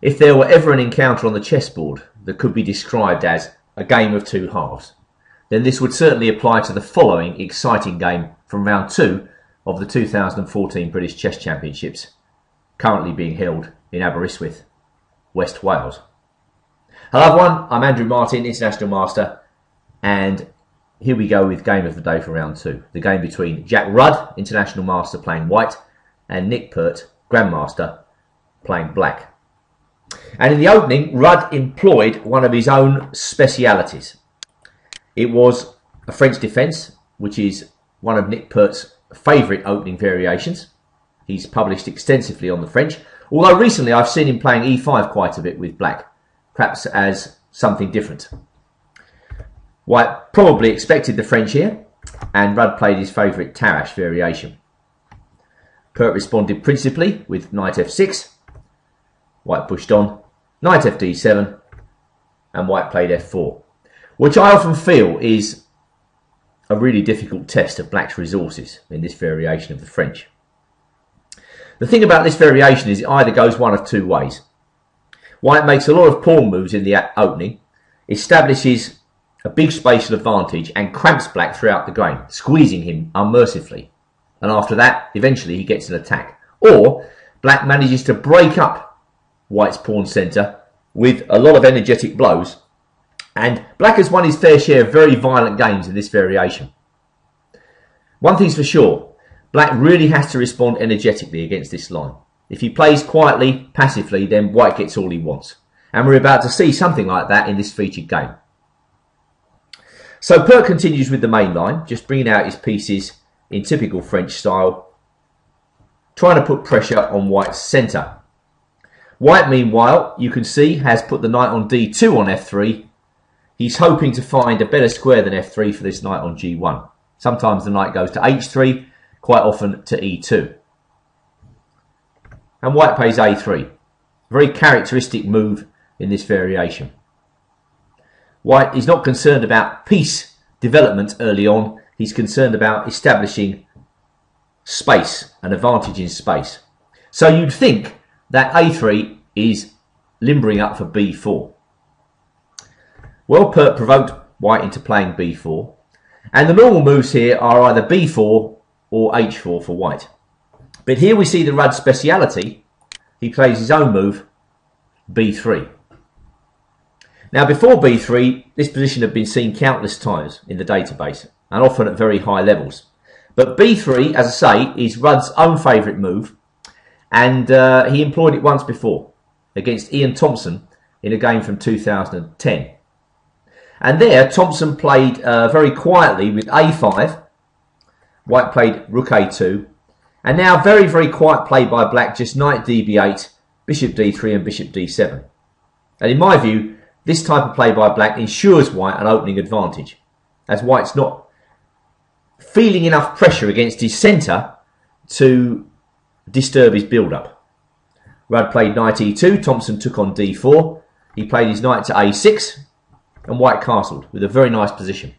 If there were ever an encounter on the chessboard that could be described as a game of two halves, then this would certainly apply to the following exciting game from round 2 of the 2014 British Chess Championships, currently being held in Aberystwyth, West Wales. Hello everyone, I'm Andrew Martin, International Master, and here we go with game of the day for round 2. The game between Jack Rudd, International Master, playing white, and Nick Pert, Grandmaster, playing black. And in the opening, Rudd employed one of his own specialities. It was a French defence, which is one of Nick Pert's favourite opening variations. He's published extensively on the French, although recently I've seen him playing e5 quite a bit with black, perhaps as something different. White probably expected the French here, and Rudd played his favourite Tarrasch variation. Pert responded principally with knight f6. White pushed on, knight fd7, and white played f4, which I often feel is a really difficult test of black's resources in this variation of the French. The thing about this variation is it either goes one of two ways. White makes a lot of pawn moves in the opening, establishes a big spatial advantage and cramps black throughout the game, squeezing him unmercifully. And after that, eventually he gets an attack. Or black manages to break up white's pawn centre with a lot of energetic blows, and black has won his fair share of very violent games in this variation. One thing's for sure, black really has to respond energetically against this line. If he plays quietly, passively, then white gets all he wants. And we're about to see something like that in this featured game. So Pert continues with the main line, just bringing out his pieces in typical French style, trying to put pressure on white's centre. White, meanwhile, you can see, has put the knight on d2 on f3. He's hoping to find a better square than f3 for this knight on g1. Sometimes the knight goes to h3, quite often to e2. And white plays a3. Very characteristic move in this variation. White is not concerned about piece development early on. He's concerned about establishing space, an advantage in space. So you'd think that a3 is limbering up for b4. Well, Pert provoked white into playing b4. And the normal moves here are either b4 or h4 for white. But here we see the Rudd speciality. He plays his own move, b3. Now before b3, this position had been seen countless times in the database, and often at very high levels. But b3, as I say, is Rudd's own favourite move, and he employed it once before against Ian Thompson in a game from 2010. And there, Thompson played very quietly with a5. White played rook a2. And now very, very quiet play by black, just knight db8, bishop d3 and bishop d7. And in my view, this type of play by black ensures white an opening advantage, as white's not feeling enough pressure against his centre to disturb his build-up. Rudd played knight e2, Thompson took on d4. He played his knight to a6, and white castled with a very nice position.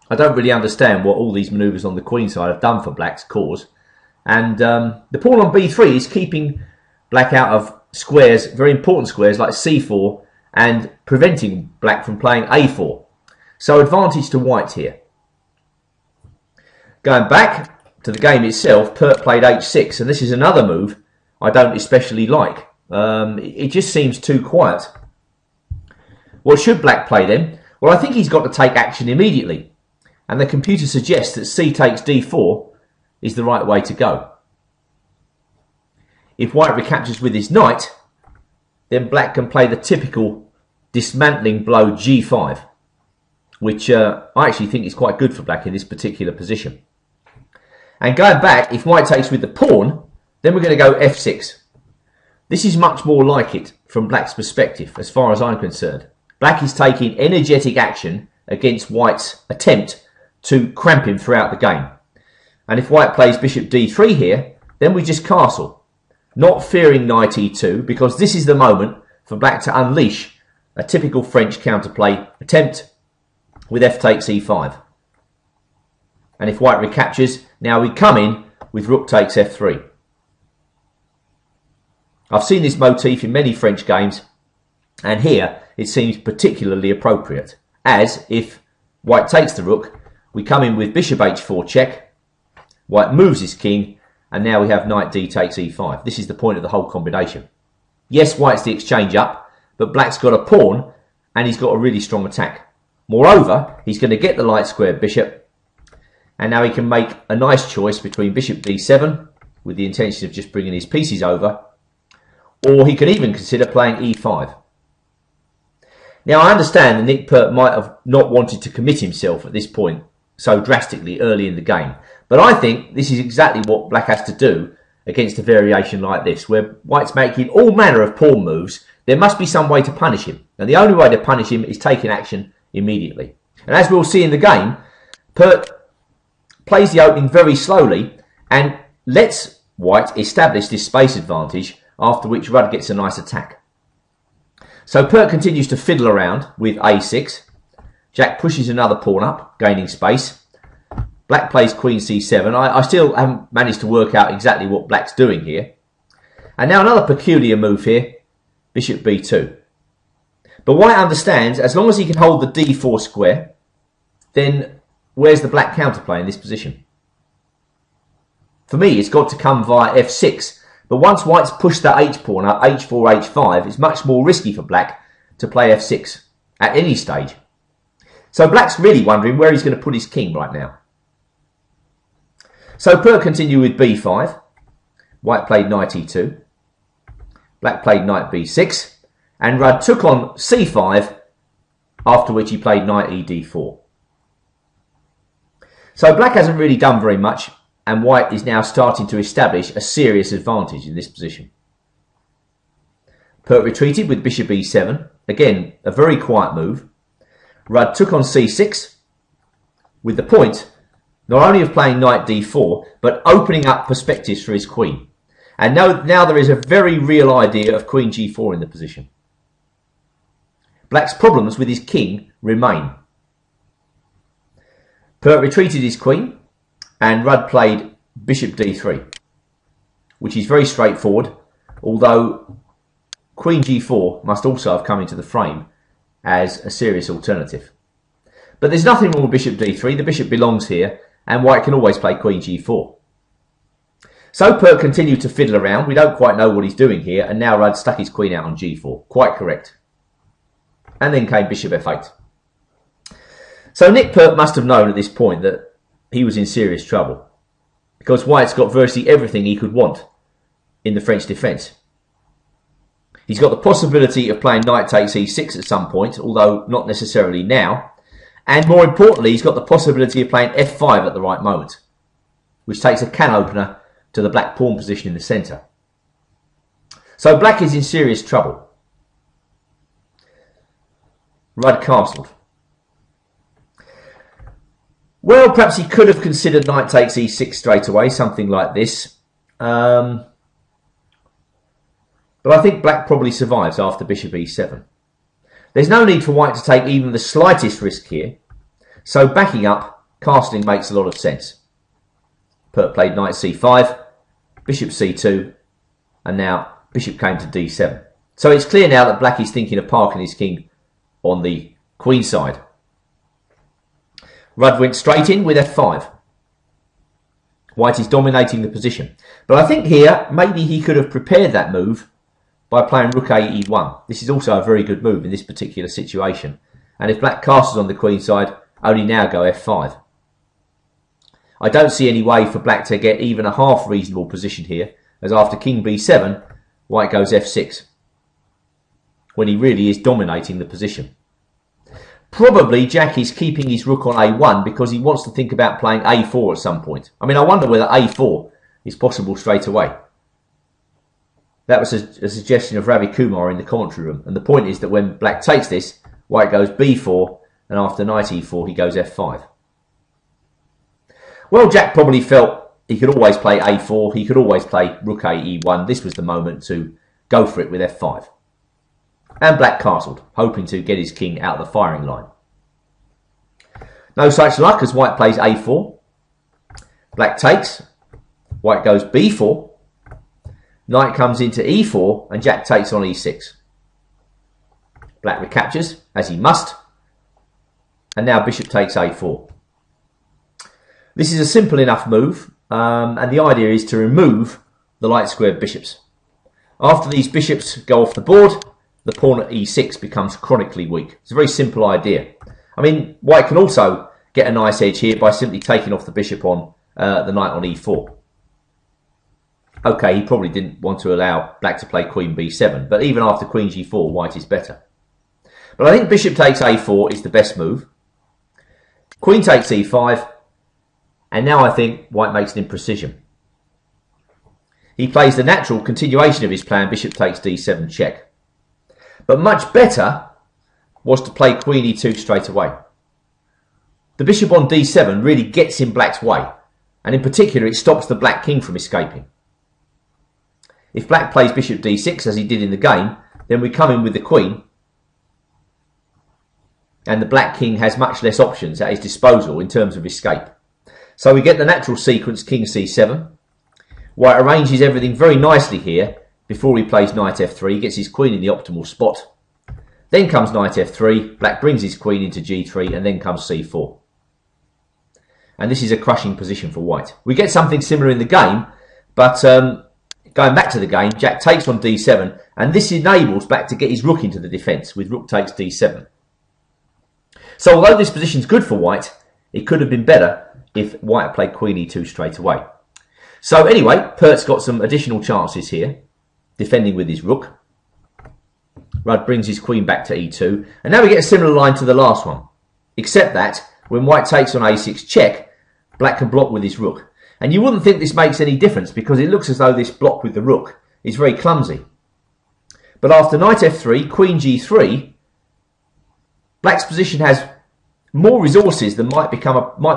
I don't really understand what all these manoeuvres on the queen side have done for black's cause. And the pawn on b3 is keeping black out of squares, very important squares like c4, and preventing black from playing a4. So advantage to white here. Going back to the game itself, Pert played h6, and this is another move I don't especially like. It just seems too quiet. What should black play then? Well, I think he's got to take action immediately, and the computer suggests that c takes d4 is the right way to go. If white recaptures with his knight, then black can play the typical dismantling blow g5, which I actually think is quite good for black in this particular position. And going back, if white takes with the pawn, then we're going to go f6. This is much more like it from black's perspective, as far as I'm concerned. Black is taking energetic action against white's attempt to cramp him throughout the game. And if white plays bishop d3 here, then we just castle, not fearing knight e2, because this is the moment for black to unleash a typical French counterplay attempt with f takes e5. And if white recaptures, now we come in with rook takes f3. I've seen this motif in many French games, and here it seems particularly appropriate, as if white takes the rook, we come in with bishop h4 check, white moves his king, and now we have knight d takes e5. This is the point of the whole combination. Yes, white's the exchange up, but black's got a pawn, and he's got a really strong attack. Moreover, he's going to get the light square bishop, and now he can make a nice choice between bishop d7, with the intention of just bringing his pieces over, or he could even consider playing e5. Now, I understand that Nick Pert might have not wanted to commit himself at this point so drastically early in the game, but I think this is exactly what black has to do against a variation like this, where white's making all manner of pawn moves. There must be some way to punish him, and the only way to punish him is taking action immediately. And as we'll see in the game, Pert plays the opening very slowly and lets white establish this space advantage, after which Rudd gets a nice attack. So Pert continues to fiddle around with a6. Jack pushes another pawn up, gaining space. Black plays queen c7. I still haven't managed to work out exactly what black's doing here. And now another peculiar move here, bishop b2. But white understands, as long as he can hold the d4 square, then where's the black counterplay in this position? For me, it's got to come via f6. But once white's pushed that h-pawn up, h4, h5, it's much more risky for black to play f6 at any stage. So black's really wondering where he's going to put his king right now. So Pert continued with b5. White played knight e2. Black played knight b6. And Rudd took on c5, after which he played knight ed4. So black hasn't really done very much, and white is now starting to establish a serious advantage in this position. Pert retreated with bishop e7. Again, a very quiet move. Rudd took on c6 with the point not only of playing knight d4, but opening up perspectives for his queen. And now there is a very real idea of queen g4 in the position. Black's problems with his king remain. Pert retreated his queen, and Rudd played bishop d3, which is very straightforward, although queen g4 must also have come into the frame as a serious alternative. But there's nothing wrong with bishop d3. The bishop belongs here, and white can always play queen g4. So Pert continued to fiddle around. We don't quite know what he's doing here, and now Rudd stuck his queen out on g4. Quite correct. And then came bishop f8. So Nick Pert must have known at this point that he was in serious trouble, because white's got virtually everything he could want in the French defence. He's got the possibility of playing knight takes e6 at some point, although not necessarily now. And more importantly, he's got the possibility of playing f5 at the right moment, which takes a can opener to the black pawn position in the centre. So black is in serious trouble. Rudd castled. Well, perhaps he could have considered knight takes e6 straight away, something like this. But I think black probably survives after bishop e7. There's no need for white to take even the slightest risk here. So backing up, castling makes a lot of sense. Pert played knight c5, bishop c2, and now bishop came to d7. So it's clear now that black is thinking of parking his king on the queen side. Rudd went straight in with f5. White is dominating the position. But I think here, maybe he could have prepared that move by playing rook a e1. This is also a very good move in this particular situation. And if black castles on the queen side, only now go f5. I don't see any way for black to get even a half reasonable position here, as after king b7, white goes f6, when he really is dominating the position. Probably Jack is keeping his rook on a1 because he wants to think about playing a4 at some point. I mean, I wonder whether a4 is possible straight away. That was a suggestion of Ravi Kumar in the commentary room. And the point is that when black takes this, white goes b4, and after knight e4, he goes f5. Well, Jack probably felt he could always play a4, he could always play rook a e1. This was the moment to go for it with f5. And black castled, hoping to get his king out of the firing line. No such luck as white plays a4. Black takes. White goes b4. Knight comes into e4 and Jack takes on e6. Black recaptures, as he must. And now bishop takes a4. This is a simple enough move, and the idea is to remove the light squared bishops. After these bishops go off the board, the pawn at e6 becomes chronically weak. It's a very simple idea. I mean, white can also get a nice edge here by simply taking off the bishop on the knight on e4. Okay, he probably didn't want to allow black to play queen b7, but even after queen g4, white is better. But I think bishop takes a4 is the best move. Queen takes e5, and now I think white makes an imprecision. He plays the natural continuation of his plan, bishop takes d7 check. But much better was to play queen e2 straight away. The bishop on d7 really gets in black's way, and in particular it stops the black king from escaping. If black plays bishop d6 as he did in the game, then we come in with the queen, and the black king has much less options at his disposal in terms of escape. So we get the natural sequence king c7. White arranges everything very nicely here before he plays knight f3, gets his queen in the optimal spot. Then comes knight f3, black brings his queen into g3, and then comes c4. And this is a crushing position for white. We get something similar in the game, but going back to the game, Jack takes on d7, and this enables black to get his rook into the defence with rook takes d7. So although this position's good for white, it could have been better if white played queen e2 straight away. So anyway, Pert's got some additional chances here, defending with his rook. Rudd brings his queen back to e2, and now we get a similar line to the last one, except that when white takes on a6 check, black can block with his rook. And you wouldn't think this makes any difference because it looks as though this block with the rook is very clumsy. But after knight f3, queen g3, black's position has more resources than might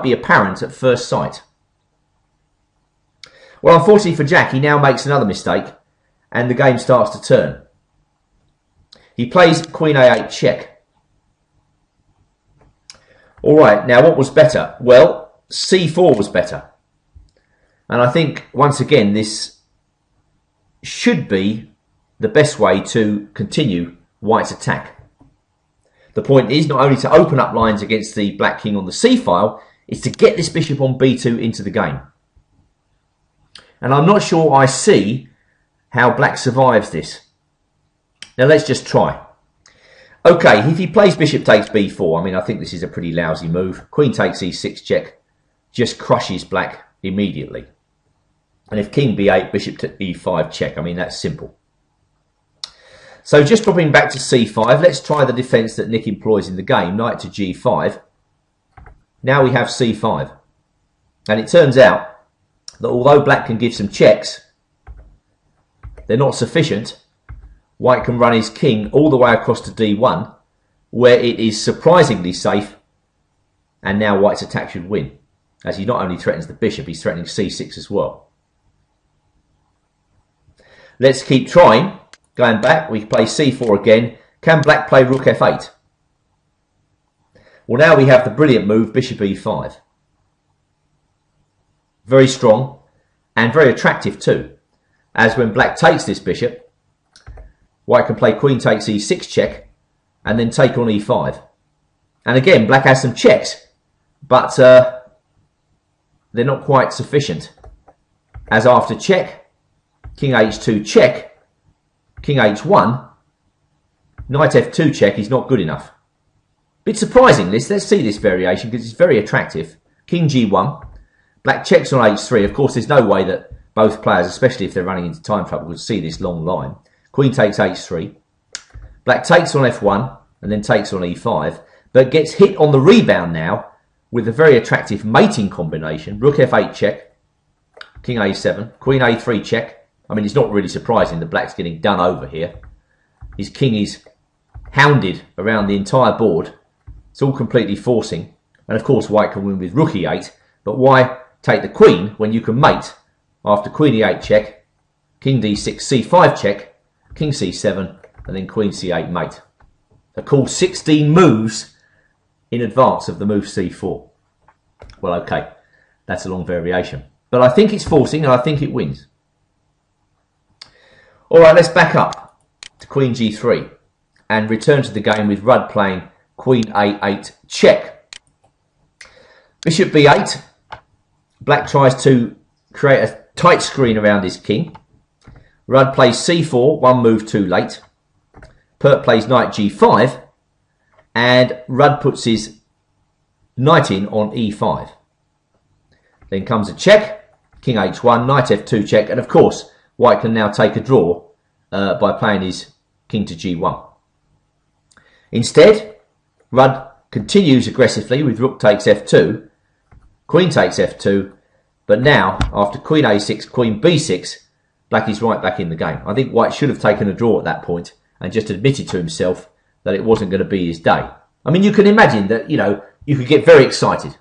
be apparent at first sight. Well, unfortunately for Jack, he now makes another mistake and the game starts to turn. He plays queen a8 check. All right, now what was better? Well, c4 was better. And I think, once again, this should be the best way to continue white's attack. The point is not only to open up lines against the black king on the c file, it's to get this bishop on b2 into the game. And I'm not sure I see how black survives this. Now let's just try. Okay, if he plays bishop takes b4, I mean, I think this is a pretty lousy move. Queen takes e6 check, just crushes black immediately. And if king b8, bishop to e5 check, I mean, that's simple. So just dropping back to c5, let's try the defence that Nick employs in the game, knight to g5. Now we have c5. And it turns out that although black can give some checks, they're not sufficient. White can run his king all the way across to d1, where it is surprisingly safe, and now white's attack should win, as he not only threatens the bishop, he's threatening c6 as well. Let's keep trying. Going back, we play c4 again. Can black play rook f8? Well, now we have the brilliant move, bishop e5. Very strong and very attractive too, as when black takes this bishop, white can play queen takes e6 check and then take on e5. And again, black has some checks, but they're not quite sufficient, as after check, king h2 check, king h1, knight f2 check is not good enough. Bit surprising this, let's see this variation because it's very attractive. King g1, black checks on h3, of course there's no way that both players, especially if they're running into time trouble, would see this long line. Queen takes h3, black takes on f1 and then takes on e5, but gets hit on the rebound now with a very attractive mating combination, rook f8 check, king a7, queen a3 check. I mean, it's not really surprising that black's getting done over here. His king is hounded around the entire board. It's all completely forcing. And of course, white can win with rook e8. But why take the queen when you can mate after queen e8 check, king d6, c5 check, king c7, and then queen c8 mate. They're called 16 moves in advance of the move c4. Well, okay, that's a long variation. But I think it's forcing and I think it wins. Alright, let's back up to Queen G3 and return to the game with Rudd playing Queen A8 check. Bishop B8. Black tries to create a tight screen around his king. Rudd plays C4, one move too late. Pert plays knight G5, and Rudd puts his knight in on E5. Then comes a check, King H1, knight F2 check, and of course White can now take a draw by playing his king to G1. Instead, Rudd continues aggressively with rook takes F2, queen takes F2, but now, after Queen A6, Queen B6, Black is right back in the game. I think White should have taken a draw at that point and just admitted to himself that it wasn't going to be his day. I mean, you can imagine that, you know, you could get very excited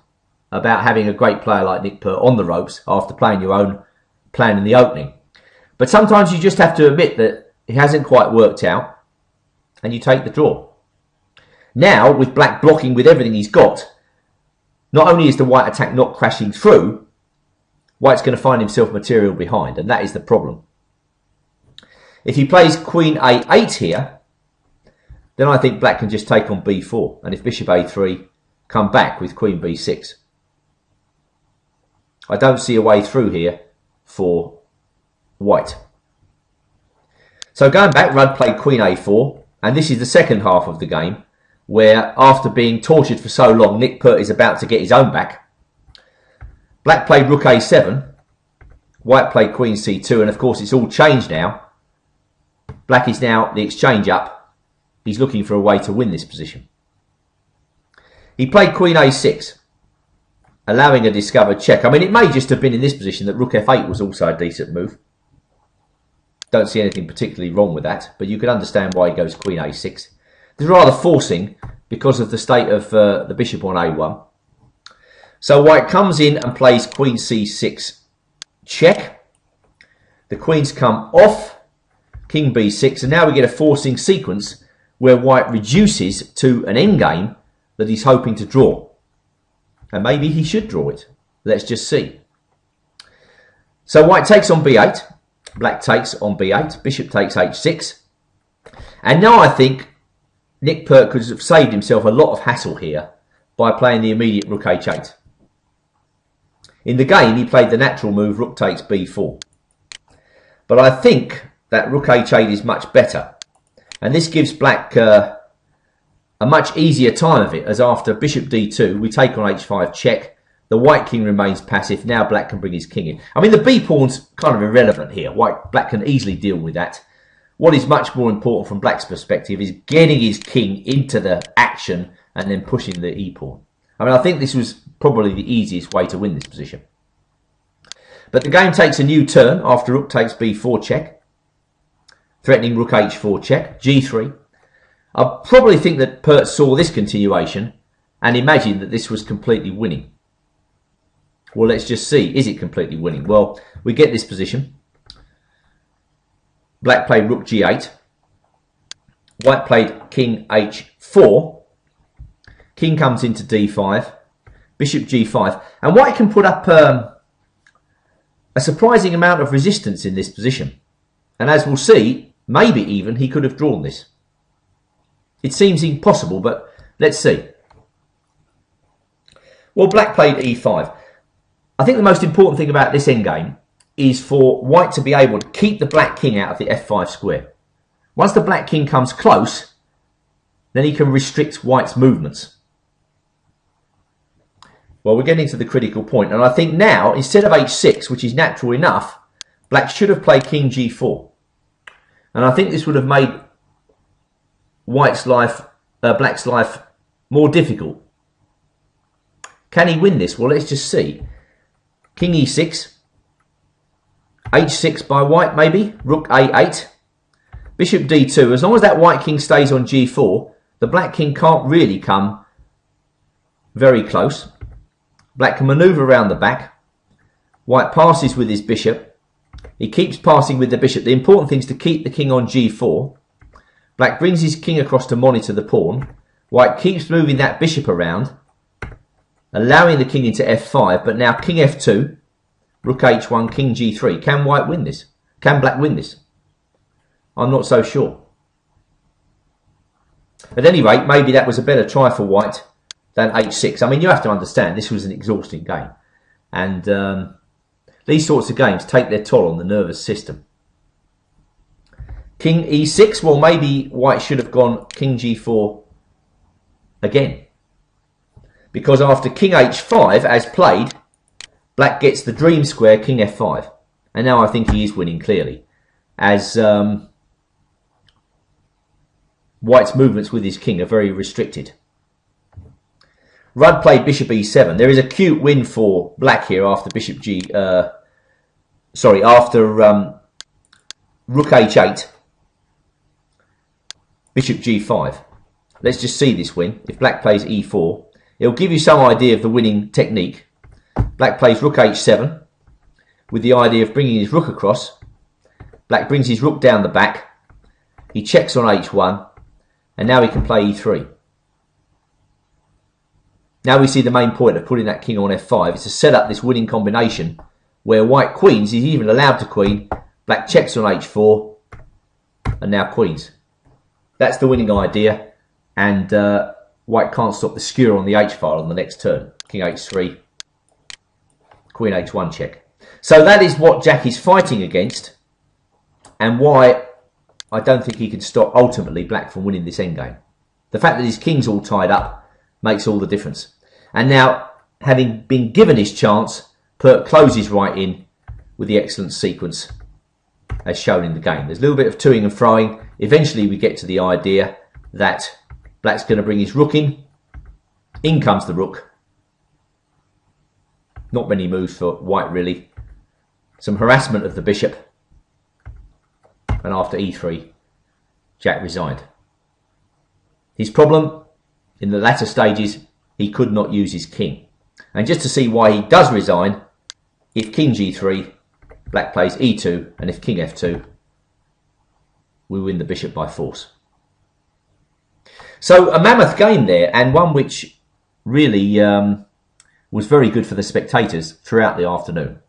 about having a great player like Nick Pert on the ropes after playing your own plan in the opening. But sometimes you just have to admit that it hasn't quite worked out and you take the draw. Now, with Black blocking with everything he's got, not only is the White attack not crashing through, White's going to find himself material behind, and that is the problem. If he plays Queen A8 here, then I think Black can just take on B4, and if Bishop A3, come back with Queen B6. I don't see a way through here for White. So going back, Rudd played Queen A4, and this is the second half of the game, where after being tortured for so long, Nick Pert is about to get his own back. Black played Rook A7, White played Queen C2, and of course it's all changed now. Black is now the exchange up. He's looking for a way to win this position. He played Queen A6, allowing a discovered check. I mean, it may just have been in this position that Rook F8 was also a decent move. Don't see anything particularly wrong with that, but you can understand why he goes Queen A6. This is rather forcing because of the state of the bishop on A1. So White comes in and plays Queen C6 check. The queens come off, King B6, and now we get a forcing sequence where White reduces to an endgame that he's hoping to draw. And maybe he should draw it. Let's just see. So White takes on B8, Black takes on B8, Bishop takes H6. And now I think Nick Pert could have saved himself a lot of hassle here by playing the immediate Rook H8. In the game, he played the natural move, Rook takes B4. But I think that Rook H8 is much better. And this gives Black a much easier time of it, as after Bishop D2, we take on H5 check. The White king remains passive. Now Black can bring his king in. I mean, the B pawn's kind of irrelevant here. Black can easily deal with that. What is much more important from Black's perspective is getting his king into the action and then pushing the E pawn. I mean, I think this was probably the easiest way to win this position. But the game takes a new turn after Rook takes B4 check, threatening Rook H4 check, G3. I probably think that Pert saw this continuation and imagined that this was completely winning. Well, let's just see, is it completely winning? Well, we get this position. Black played Rook G8. White played King H4. King comes into D5. Bishop G5. And White can put up a surprising amount of resistance in this position. And as we'll see, maybe even he could have drawn this. It seems impossible, but let's see. Well, Black played E5. I think the most important thing about this endgame is for White to be able to keep the Black king out of the F5 square. Once the Black king comes close, then he can restrict White's movements. Well, we're getting to the critical point, and I think now, instead of H6, which is natural enough, Black should have played King G4. And I think this would have made Black's life more difficult. Can he win this? Well, let's just see. King E6. H6 by White, maybe. Rook A8. Bishop D2. As long as that White king stays on G4, the Black king can't really come very close. Black can manoeuvre around the back. White passes with his bishop. He keeps passing with the bishop. The important thing is to keep the king on G4. Black brings his king across to monitor the pawn. White keeps moving that bishop around, allowing the king into F5, but now King F2, Rook H1, King G3. Can White win this? Can Black win this? I'm not so sure. At any rate, maybe that was a better try for white than h6. I mean, you have to understand, this was an exhausting game. And these sorts of games take their toll on the nervous system. King e6, well, maybe white should have gone king g4 again. Because after king h5, as played, black gets the dream square king f5. And now I think he is winning clearly, as white's movements with his king are very restricted. Rudd played bishop e7. There is a cute win for black here after bishop after rook h8, bishop g5. Let's just see this win. If black plays e4, it'll give you some idea of the winning technique. Black plays rook h7 with the idea of bringing his rook across. Black brings his rook down the back. He checks on h1, and now he can play e3. Now we see the main point of putting that king on f5 is to set up this winning combination where white queens, he's even allowed to queen, black checks on h4, and now queens. That's the winning idea, and white can't stop the skewer on the h-file on the next turn. King h3, queen h1 check. So that is what Jack is fighting against, and why I don't think he can stop, ultimately, black from winning this endgame. The fact that his king's all tied up makes all the difference. And now, having been given his chance, Pert closes right in with the excellent sequence as shown in the game. There's a little bit of toing and froing. Eventually we get to the idea that black's going to bring his rook in. In comes the rook. Not many moves for white really. Some harassment of the bishop. And after e3, Jack resigned. His problem in the latter stages, he could not use his king. And just to see why he does resign, if king g3, black plays e2, and if king f2, we win the bishop by force. So a mammoth game there, and one which really was very good for the spectators throughout the afternoon.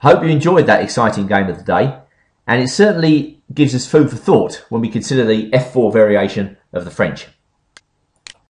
Hope you enjoyed that exciting game of the day, and it certainly gives us food for thought when we consider the f4 variation of the French.